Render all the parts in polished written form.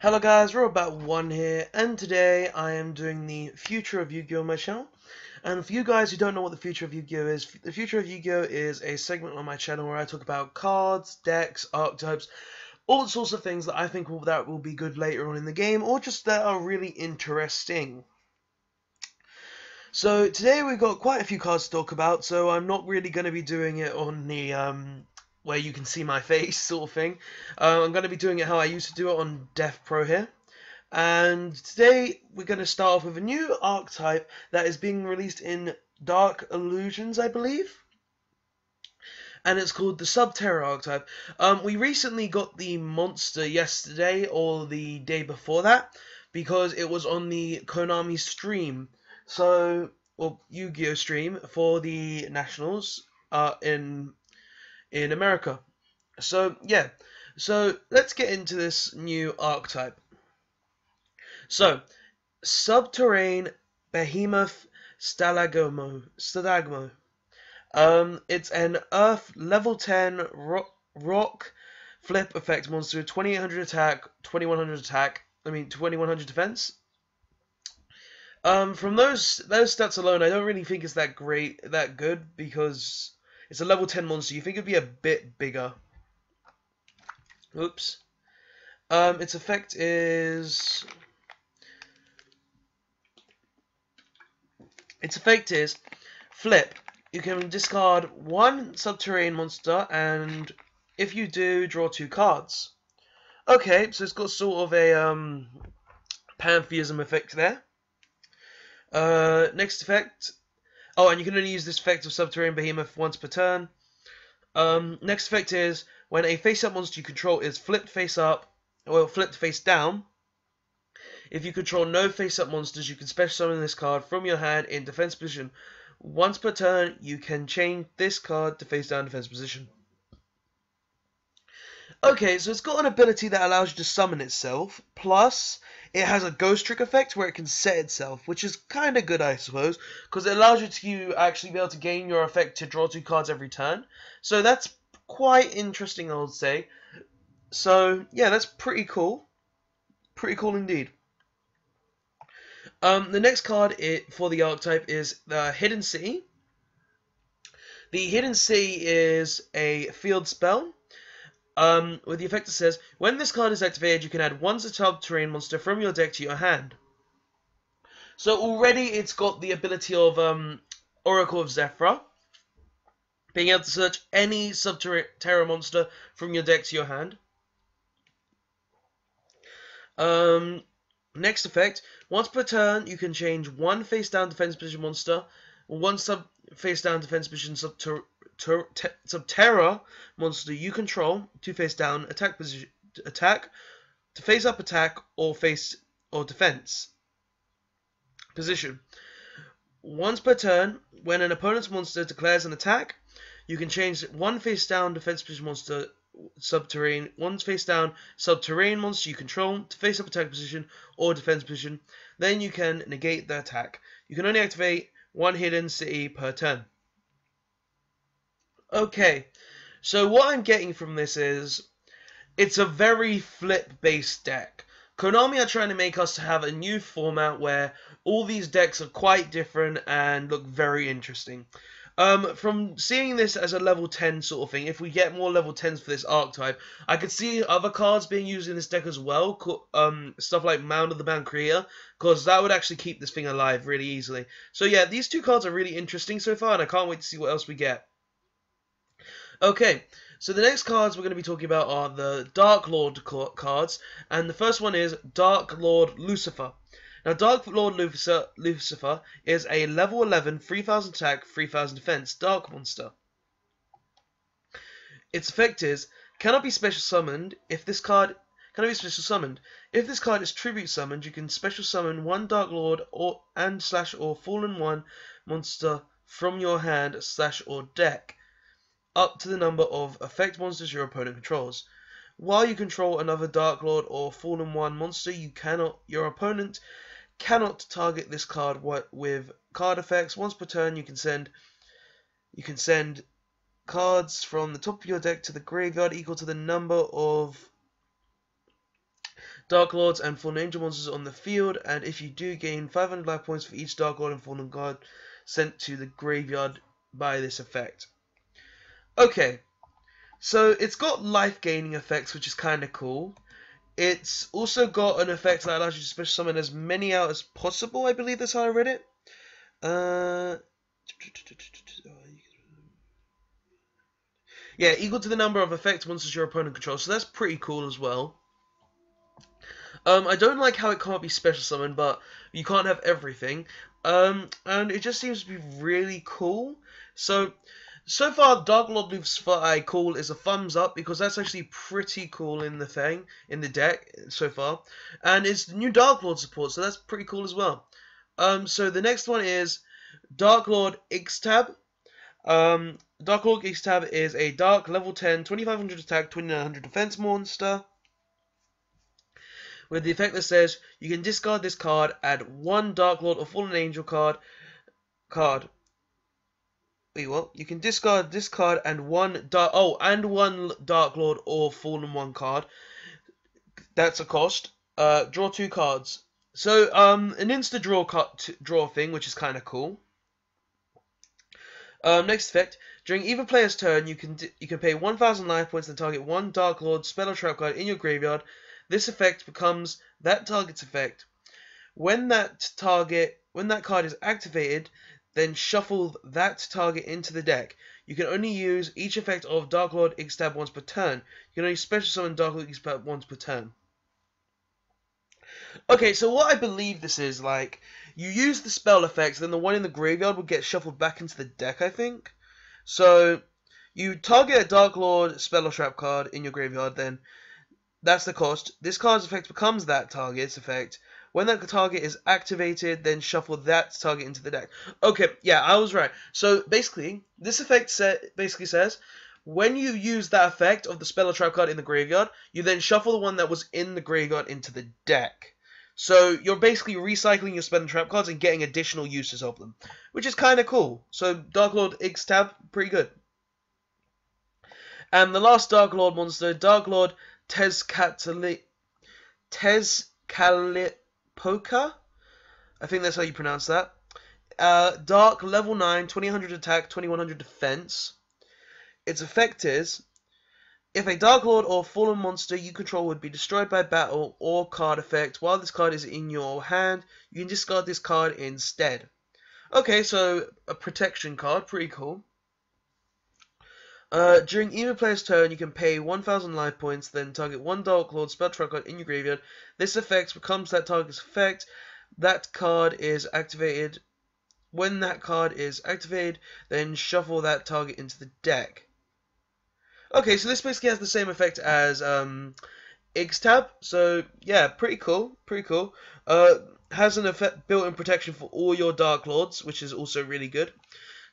Hello guys, Robot1 here, and today I am doing the Future of Yugioh on my channel. And for you guys who don't know what the Future of Yugioh is, the Future of Yugioh is a segment on my channel where I talk about cards, decks, archetypes, all sorts of things that I think that will be good later on in the game, or just that are really interesting. So today we've got quite a few cards to talk about, so I'm not really going to be doing it on the where you can see my face sort of thing. I'm going to be doing it how I used to do it on Dev Pro here. And today we're going to start off with a new archetype that is being released in Dark Illusions, I believe. And it's called the Subterra archetype. We recently got the monster yesterday or the day before that because it was on the Konami stream. So, or Yu-Gi-Oh stream for the Nationals in America. So yeah, so let's get into this new archetype. So, Subterrane Behemoth Stadagmo. It's an Earth level 10 rock flip effect monster, 2800 attack, 2100 defense. From those stats alone, I don't really think it's that good, because it's a level 10 monster. You think it'd be a bit bigger. Oops. Its effect is... flip. You can discard one subterranean monster, and if you do, draw 2 cards. Okay, so it's got sort of a pantheism effect there. Next effect. Oh, and you can only use this effect of Subterranean Behemoth once per turn. Next effect is when a face-up monster you control is flipped face-up, or flipped face-down. If you control no face-up monsters, you can special summon this card from your hand in defense position. Once per turn, you can change this card to face-down defense position. Okay, so it's got an ability that allows you to summon itself, plus it has a ghost trick effect where it can set itself, which is kind of good, I suppose, because it allows you to actually be able to gain your effect to draw 2 cards every turn. So that's quite interesting, I would say. So yeah, that's pretty cool. Pretty cool indeed. The next card for the archetype is the Hidden City. The Hidden City is a field spell. With the effect that says, when this card is activated, you can add one subterranean monster from your deck to your hand. So already it's got the ability of Oracle of Zephyr, being able to search any Subterra monster from your deck to your hand. Next effect, once per turn, you can change one face-down defense position monster, or one face-down defense position Subterra monster you control to face-down attack position, to face-up attack, or defense position. Once per turn, when an opponent's monster declares an attack, you can change one face-down defense position monster one face-down subterranean monster you control to face-up attack position or defense position. Then you can negate the attack. You can only activate one Hidden City per turn. Okay, so what I'm getting from this is it's a very flip-based deck. Konami are trying to make us have a new format where all these decks are quite different and look very interesting. From seeing this as a level 10 sort of thing, if we get more level 10s for this archetype, I could see other cards being used in this deck as well, stuff like Mound of the Bound Creator, because that would actually keep this thing alive really easily. So yeah, these 2 cards are really interesting so far, and I can't wait to see what else we get. Okay, so the next cards we're going to be talking about are the Dark Lord cards, and the first one is Dark Lord Lucifer. Now, Dark Lord Lucifer is a level 11, 3000 attack, 3000 defense Dark monster. Its effect is, cannot be special summoned. If this card is tribute summoned, you can special summon one Dark Lord or Fallen One monster from your hand or deck, up to the number of effect monsters your opponent controls. While you control another Dark Lord or Fallen One monster, your opponent cannot target this card with card effects. Once per turn, you can send cards from the top of your deck to the graveyard equal to the number of darklords and fallen angel monsters on the field, and if you do, gain 500 life points for each darklord and fallen card sent to the graveyard by this effect. Okay, so it's got life gaining effects, which is kind of cool. It's also got an effect that allows you to special summon as many out as possible. I believe that's how I read it. Yeah, equal to the number of effect monsters your opponent controls. So that's pretty cool as well. I don't like how it can't be special summoned, but you can't have everything. And it just seems to be really cool. So far, Darklord Lucifer I call is a thumbs up, because that's actually pretty cool in the deck so far. And it's new Darklord support, so that's pretty cool as well. So the next one is Darklord XTab. Darklord XTab is a dark level 10, 2500 attack, 2900 defense monster with the effect that says you can discard this card, add one Darklord or Fallen Angel card. Wait, what? You can discard this card and one Darklord or Fallen 1 card. That's a cost. Draw 2 cards. So an insta draw thing, which is kind of cool. Next effect. During either player's turn, you can pay 1,000 life points and target one Darklord spell or trap card in your graveyard. This effect becomes that target's effect. When that card is activated, then shuffle that target into the deck. You can only use each effect of Darklord XTab once per turn. You can only special summon Darklord XTab once per turn. Okay, so what I believe this is, like, you use the spell effects, then the one in the graveyard will get shuffled back into the deck, I think. So, you target a Darklord spell or trap card in your graveyard, then that's the cost. This card's effect becomes that target's effect. When that target is activated, then shuffle that target into the deck. Okay, yeah, I was right. So, basically, this effect basically says, when you use that effect of the spell or trap card in the graveyard, you then shuffle the one that was in the graveyard into the deck. So you're basically recycling your spell and trap cards and getting additional uses of them, which is kind of cool. So Darklord XTab, pretty good. And the last Darklord monster, Darklord Tess Calipoca. I think that's how you pronounce that. Dark, level 9, 2000 attack, 2100 defense. Its effect is, if a Darklord or Fallen monster you control would be destroyed by battle or card effect while this card is in your hand, you can discard this card instead. Okay, so a protection card, pretty cool. During either player's turn, you can pay 1,000 life points, then target one Darklord spell trap card in your graveyard. This effect becomes that target's effect. That card is activated. When that card is activated, then shuffle that target into the deck. Okay, so this basically has the same effect as XTab. So yeah, pretty cool, pretty cool. Has an effect built-in protection for all your Darklords, which is also really good.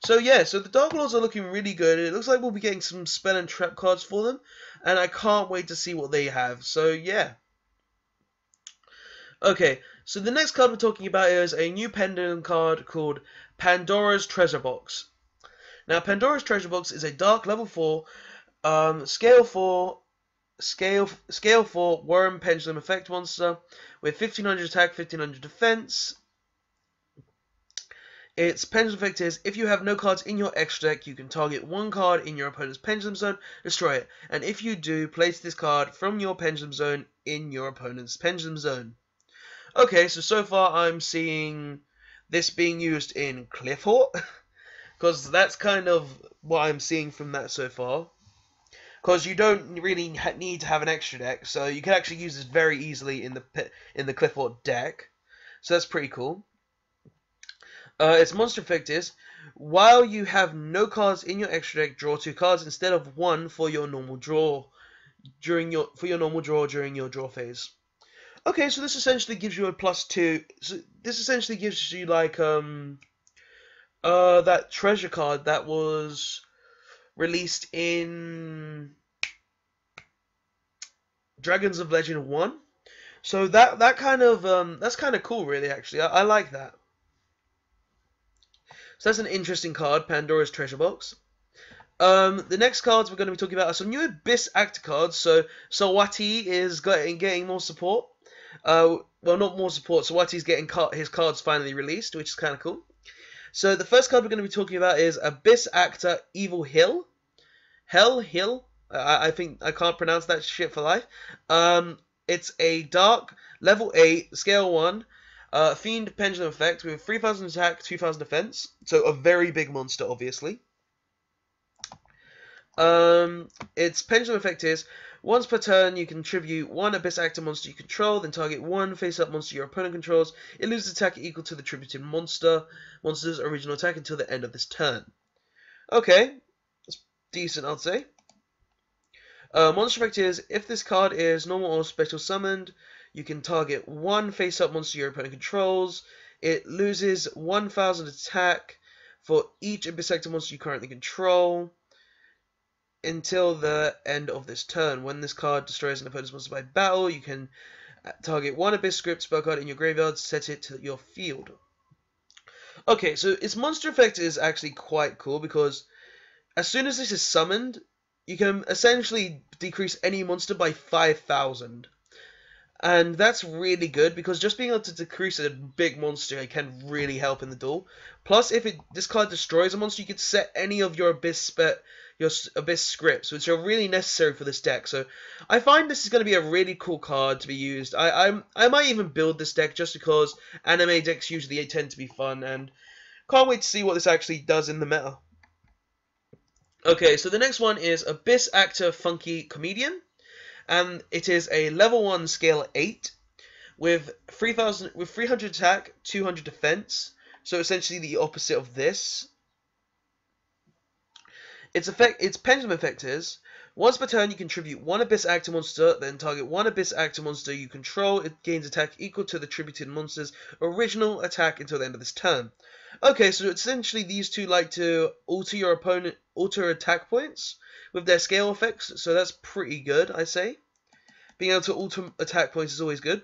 So yeah, so the Darklords are looking really good. It looks like we'll be getting some spell and trap cards for them, and I can't wait to see what they have. So yeah. Okay, so the next card we're talking about is a new pendulum card called Pandoras Treasure Box. Now, Pandoras Treasure Box is a dark level 4, scale 4 worm pendulum effect monster with 1500 attack, 1500 defense. Its pendulum effect is, if you have no cards in your extra deck, you can target one card in your opponent's pendulum zone, destroy it, and if you do, place this card from your pendulum zone in your opponent's pendulum zone. Okay, so far I'm seeing this being used in Cliffort, because that's kind of what I'm seeing from that so far. Because you don't really need to have an extra deck, so you can actually use this very easily in the Cliffort deck. So that's pretty cool. Its monster effect is, while you have no cards in your extra deck, draw 2 cards instead of 1 for your normal draw during your draw phase. Okay, so this essentially gives you a +2. So this essentially gives you like that treasure card that was released in Dragons of Legend 1. So that kind of that's kind of cool, really. Actually, I like that. So that's an interesting card, Pandora's Treasure Box. The next cards we're going to be talking about are some new Abyss Actor cards. So Sawati is getting more support. Well, not more support. Sawati's getting his cards finally released, which is kind of cool. So the first card we're going to be talking about is Abyss Actor Evil Hill. Hill. I think I can't pronounce that shit for life. It's a dark level 8 scale 1 fiend pendulum effect with 3000 attack, 2000 defense. So a very big monster, obviously. Its pendulum effect is once per turn you contribute one Abyss Actor monster you control, then target one face-up monster your opponent controls. It loses attack equal to the attributed monster's original attack until the end of this turn. Okay, that's decent, I'd say. Monster effect is if this card is normal or special summoned, you can target one face-up monster your opponent controls. It loses 1000 attack for each Abyss Actor monster you currently control until the end of this turn. When this card destroys an opponent's monster by battle, you can target one Abyss script spell card in your graveyard, set it to your field. Okay, so its monster effect is actually quite cool because as soon as this is summoned, you can essentially decrease any monster by 5000. And that's really good because just being able to decrease a big monster can really help in the duel. Plus, if this card destroys a monster, you can set any of your Abyss scripts, which are really necessary for this deck. So I find this is going to be a really cool card to be used. I might even build this deck just because anime decks usually tend to be fun, and can't wait to see what this actually does in the meta. Okay, so the next one is Abyss Actor Funky Comedian, and it is a level 1 scale 8 with 300 attack, 200 defense. So essentially the opposite of this. Its pendulum effect is once per turn you contribute one Abyss Actor monster, then target one Abyss Actor monster you control. It gains attack equal to the attributed monster's original attack until the end of this turn. Okay, so essentially these two like to alter attack points with their scale effects, so that's pretty good, I say. Being able to alter attack points is always good.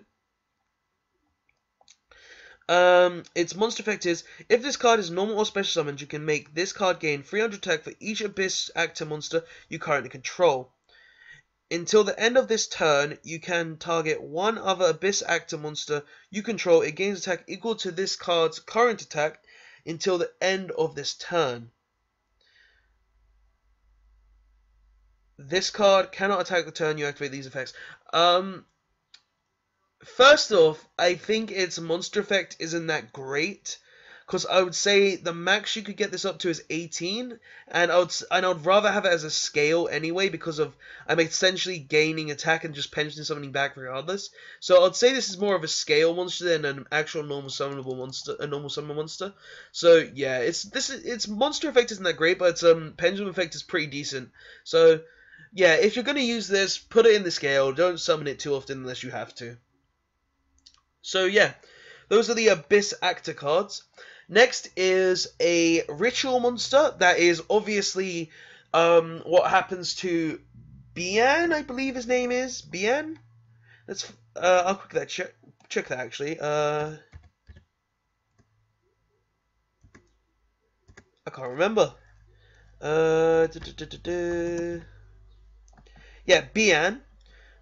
Its monster effect is if this card is normal or special summoned, you can make this card gain 300 attack for each Abyss Actor monster you currently control. Until the end of this turn, you can target one other Abyss Actor monster you control. It gains attack equal to this card's current attack until the end of this turn. This card cannot attack the turn you activate these effects. First off, I think its monster effect isn't that great, because I would say the max you could get this up to is 18, and I would rather have it as a scale anyway, because I'm essentially gaining attack and just pensioning something back regardless. So I'd say this is more of a scale monster than an actual normal summonable monster, a normal summon monster. So yeah, its monster effect isn't that great, but its pendulum effect is pretty decent. So yeah, if you're gonna use this, put it in the scale. Don't summon it too often unless you have to. So yeah, those are the Abyss Actor cards. Next is a ritual monster that is obviously what happens to Bian, I believe his name is Bian. Let's I'll quickly check that actually. I can't remember. Yeah, Bian.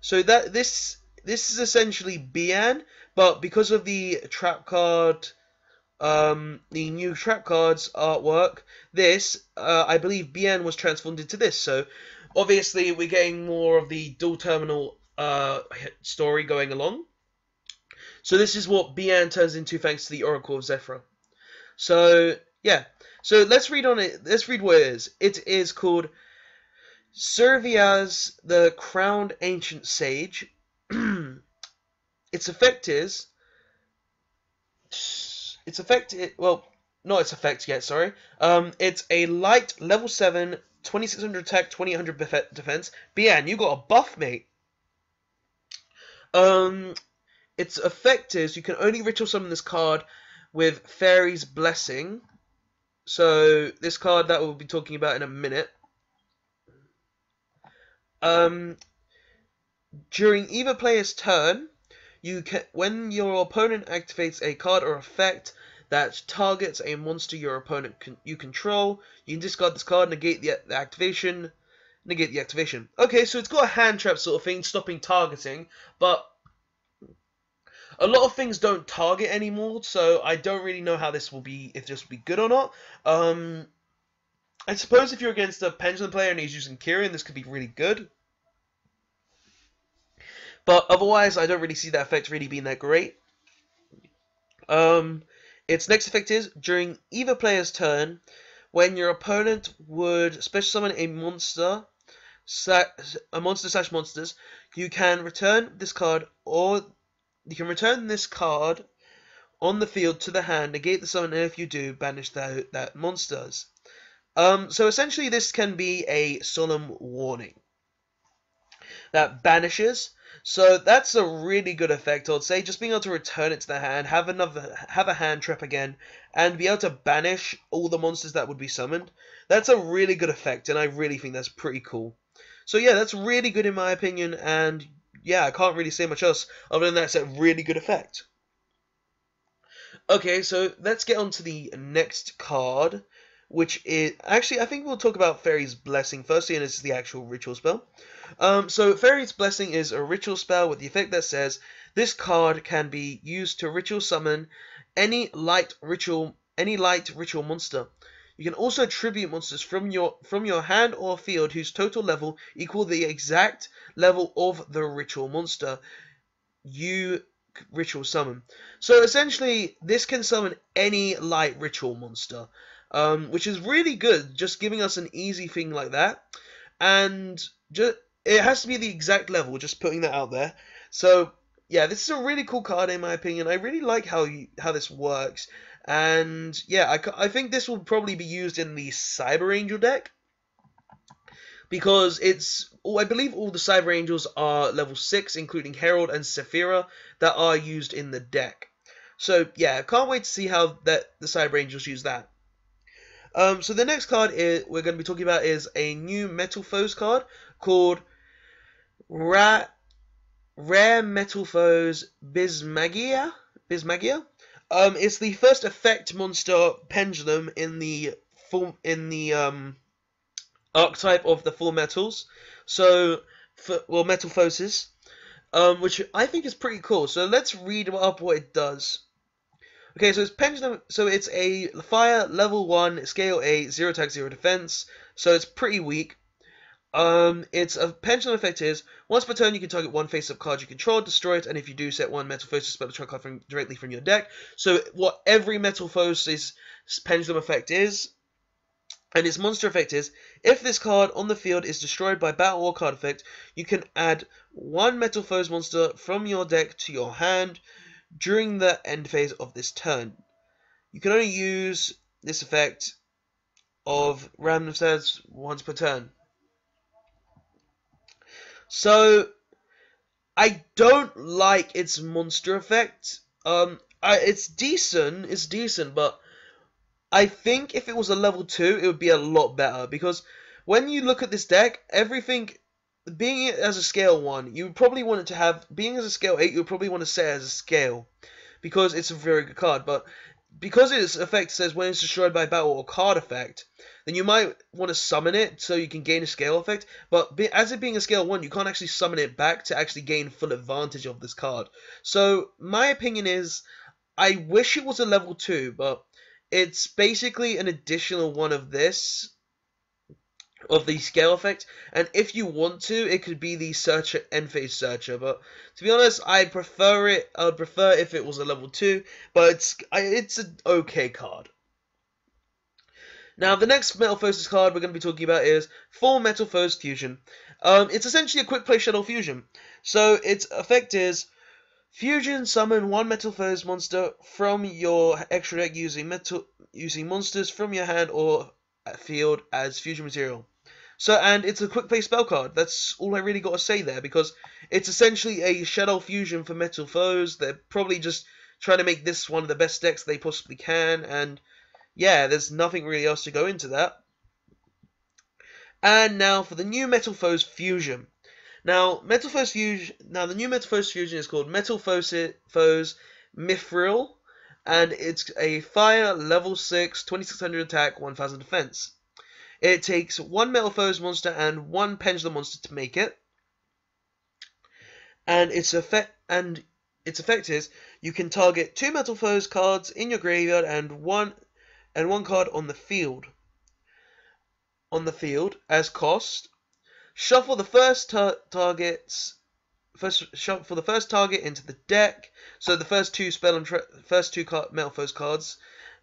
So that this is essentially Bian, but because of the trap card, the new trap cards artwork, I believe Bian was transformed into this. So obviously we're getting more of the dual terminal story going along. So this is what Bian turns into thanks to the Oracle of Zephyr. So yeah, so let's read on it. Let's read what it is. It is called Servias the Crowned Ancient Sage. Its effect is well, not its effect yet, sorry. It's a light level 7, 2600 attack, 2800 defense. Bian, you got a buff, mate. Its effect is you can only ritual summon this card with Fairy's Blessing. So this card that we'll be talking about in a minute. During either player's turn, when your opponent activates a card or effect that targets a monster your opponent you control, you can discard this card, negate the activation. Okay, so it's got a hand trap sort of thing, stopping targeting, but a lot of things don't target anymore, so I don't really know how this will be, if this will be good or not. I suppose if you're against a Pendulum player and he's using Kyrian, this could be really good. But otherwise, I don't really see that effect really being that great. Its next effect is, during either player's turn, when your opponent would special summon a monster slash monsters, you can return this card on the field to the hand, negate the summon, and if you do, banish that monsters. So essentially this can be a solemn warning that banishes. So that's a really good effect, I'd say. Just being able to return it to the hand, have a hand trap again, and be able to banish all the monsters that would be summoned. That's a really good effect, and I really think that's pretty cool. So yeah, that's really good in my opinion, and yeah, I can't really say much else other than that's a really good effect. Okay, so let's get on to the next card, which is... Actually, I think we'll talk about Fairy's Blessing firstly, and this is the actual ritual spell. So Fairy's Blessing is a ritual spell with the effect that says, this card can be used to ritual summon any light ritual monster. You can also tribute monsters from your hand or field whose total level equal the exact level of the ritual monster you ritual summon. So essentially, this can summon any light ritual monster, which is really good, just giving us an easy thing like that. And it has to be the exact level, just putting that out there. So yeah, this is a really cool card in my opinion. I really like how this works. And yeah, I think this will probably be used in the Cyber Angel deck, because I believe all the Cyber Angels are level 6, including Herald and Sephira, that are used in the deck. So yeah, can't wait to see how the Cyber Angels use that. So the next card we're going to be talking about is a new Metalfoes card called Rare Metalfoes Bismagia. It's the first effect monster pendulum in the archetype of the 4 metals. So, Metalfoes, which I think is pretty cool. So let's read up what it does. Okay, so it's pendulum. So it's a fire level 1, scale 8, 0 attack, 0 defense. So it's pretty weak. It's a pendulum effect is, once per turn you can target one face-up card you control, destroy it, and if you do, set one Metalfoes spell card directly from your deck. So what every Metalfoes' pendulum effect is, and its monster effect is, if this card on the field is destroyed by battle or card effect, you can add one Metalfoes monster from your deck to your hand during the end phase of this turn. You can only use this effect of random stats once per turn. So, I don't like its monster effect. It's decent, but I think if it was a level 2, it would be a lot better, because when you look at this deck, everything, being it as a scale 1, you would probably want it to have, being as a scale 8, you would probably want to set it as a scale, because it's a very good card, but because its effect says when it's destroyed by battle or card effect, then you might want to summon it so you can gain a scale effect, but as it being a scale 1, you can't actually summon it back to actually gain full advantage of this card. So, my opinion is, I wish it was a level 2, but it's basically an additional one of this, of the scale effect, and if you want to, it could be the Searcher, End Phase Searcher, but to be honest, I'd prefer if it was a level 2, but it's an okay card. Now, the next Metalfoes card we're going to be talking about is full Metalfoes Fusion. It's essentially a quick play Shadow Fusion. So, its effect is Fusion summon one Metalfoes monster from your extra deck using monsters from your hand or field as fusion material. So, and it's a quick play spell card. That's all I really got to say there, because it's essentially a Shadow Fusion for Metalfoes. They're probably just trying to make this one of the best decks they possibly can, and yeah, there's nothing really else to go into that. And now for the new Metalfoes Fusion. Now, Metalfoes Fusion. Now, the new Metalfoes Fusion is called Metalfoes Mithril, and it's a fire level 6, 2600 attack, 1000 defense. It takes one Metalfoes monster and one Pendulum monster to make it, and its effect is you can target 2 Metalfoes cards in your graveyard and one card on the field. As cost. Shuffle the first target into the deck. So the first two Metalfoes cards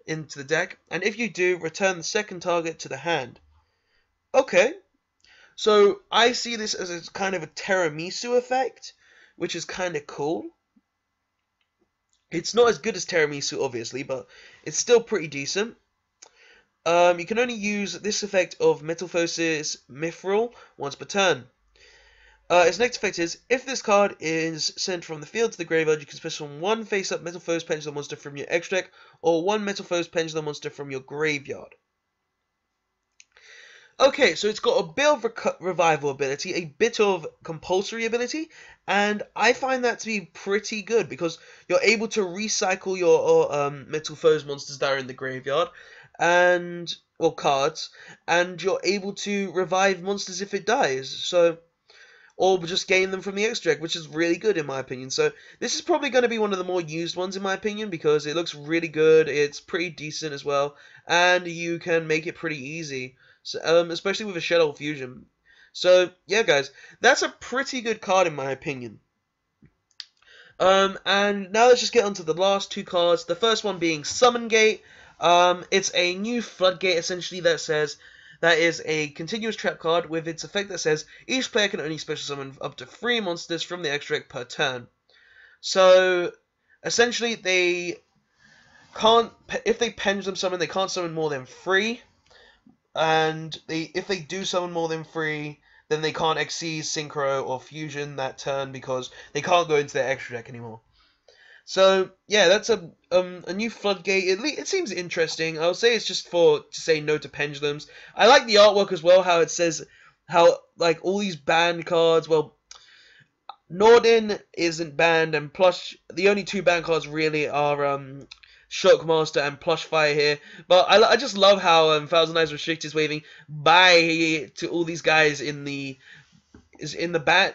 into the deck, and if you do, return the second target to the hand. Okay, so I see this as a kind of a tiramisu effect, which is kind of cool. It's not as good as tiramisu, obviously, but it's still pretty decent. You can only use this effect of Metalfoes Mithril once per turn. Its next effect is, if this card is sent from the field to the graveyard, you can special one face-up Metalfoes Pendulum monster from your extra deck, or one Metalfoes Pendulum monster from your graveyard. Okay, so it's got a bit of revival ability, a bit of compulsory ability, and I find that to be pretty good, because you're able to recycle your Metalfoes monsters that are in the graveyard, cards, and you're able to revive monsters if it dies, or just gain them from the extra deck, which is really good in my opinion. So this is probably going to be one of the more used ones in my opinion, because it looks really good, it's pretty decent as well, and you can make it pretty easy, so, especially with a Shadow Fusion. So yeah guys, that's a pretty good card in my opinion. And now let's just get on to the last two cards, the first one being Summon Gate. It's a new floodgate essentially that is a continuous trap card with its effect that says each player can only special summon up to 3 monsters from the extra deck per turn. So essentially they can't, if they pendulum summon, they can't summon more than 3, and if they do summon more than 3, then they can't exceed Synchro or Fusion that turn because they can't go into their extra deck anymore. So yeah, that's a new floodgate. It seems interesting. I'll say it's just to say no to pendulums. I like the artwork as well. How it says how like all these banned cards. Well, Norden isn't banned, and Plush. The only 2 banned cards really are Shockmaster and Plush Fire here. But I just love how Thousand Eyes Restrict is waving bye to all these guys in the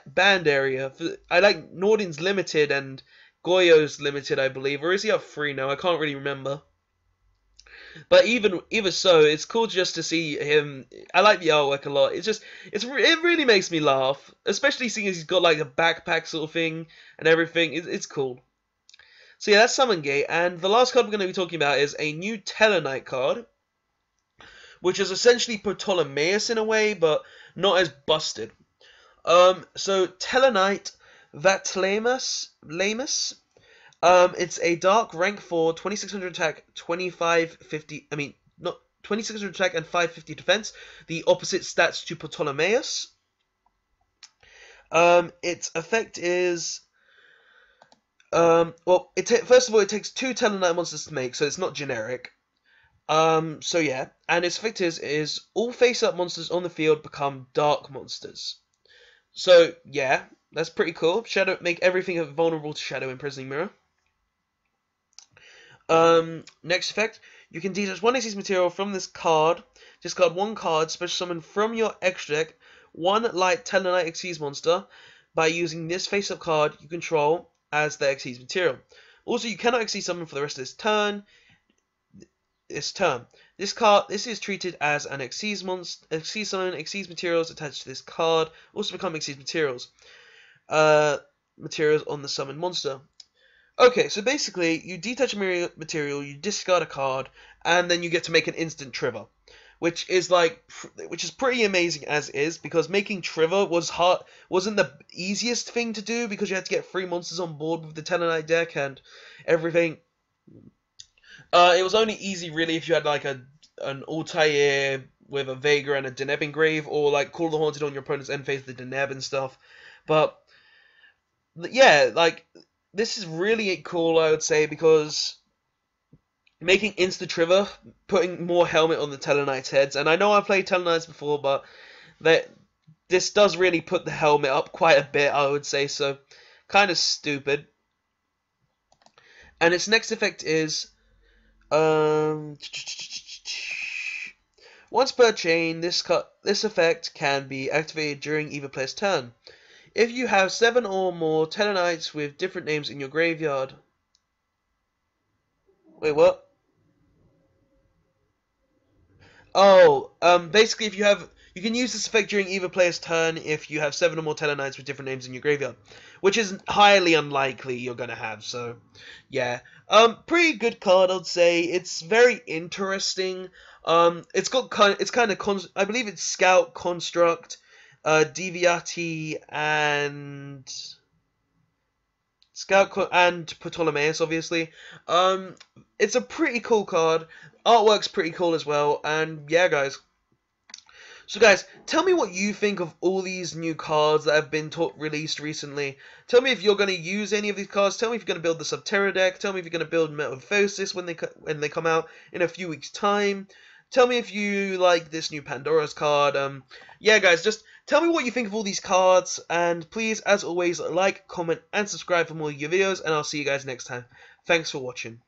banned area. I like Norden's limited and Goyo's limited, I believe, or is he up 3 now? I can't really remember. But even so, it's cool just to see him. I like the artwork a lot. It really makes me laugh, especially seeing as he's got like a backpack sort of thing and everything. It's cool. So yeah, that's Summon Gate, and the last card we're going to be talking about is a new Telonite card, which is essentially Ptolemaeus in a way, but not as busted. So Telonite Vatlamus, it's a dark rank 4, 2600 attack, 2600 attack and 550 defense. The opposite stats to Ptolemaeus. Its effect is first of all, it takes 2 Telonite monsters to make, so it's not generic. So yeah, and its effect is all face-up monsters on the field become dark monsters. So yeah, that's pretty cool. Make everything vulnerable to Shadow Imprisoning Mirror. Next effect, you can detach 1 XYZ material from this card. Discard 1 card, special summon from your extra deck 1 light Telonite XYZ monster by using this face-up card you control as the XYZ material. Also, you cannot XYZ summon for the rest of this turn. This is treated as an XYZ monster. XYZ summon XYZ materials attached to this card also become XYZ materials. Materials on the summoned monster. Okay, so basically, you detach a material, you discard a card, and then you get to make an instant trigger, which is pretty amazing as is, because making trigger wasn't the easiest thing to do, because you had to get 3 monsters on board with the Telonite deck and everything. It was only easy really if you had like an Altair with a Vega and a Deneb Engrave, or like Call the Haunted on your opponent's end phase, the Deneb and stuff. But yeah, like this is really cool, I would say, because making instant trigger, putting more helmet on the Telonite's heads, and I know I've played Telonites before, but this does really put the helmet up quite a bit, I would say, so kind of stupid. And its next effect is once per chain, this effect can be activated during either player's turn. If you have 7 or more Telonites with different names in your graveyard. Wait, what? Oh, basically if you can use this effect during either player's turn if you have 7 or more Telonites with different names in your graveyard, which is highly unlikely you're gonna have, so, yeah. Pretty good card, I'd say. It's very interesting. It's kind of, I believe it's Scout, Construct, Deviati, and Ptolemaeus, obviously. It's a pretty cool card. Artwork's pretty cool as well, and yeah, guys. So guys, tell me what you think of all these new cards that have been released recently. Tell me if you're going to use any of these cards. Tell me if you're going to build the Subterra deck. Tell me if you're going to build Metalfoes when they come out in a few weeks' time. Tell me if you like this new Pandora's card. Yeah, guys, just tell me what you think of all these cards. And please, as always, like, comment, and subscribe for more Yugioh videos. And I'll see you guys next time. Thanks for watching.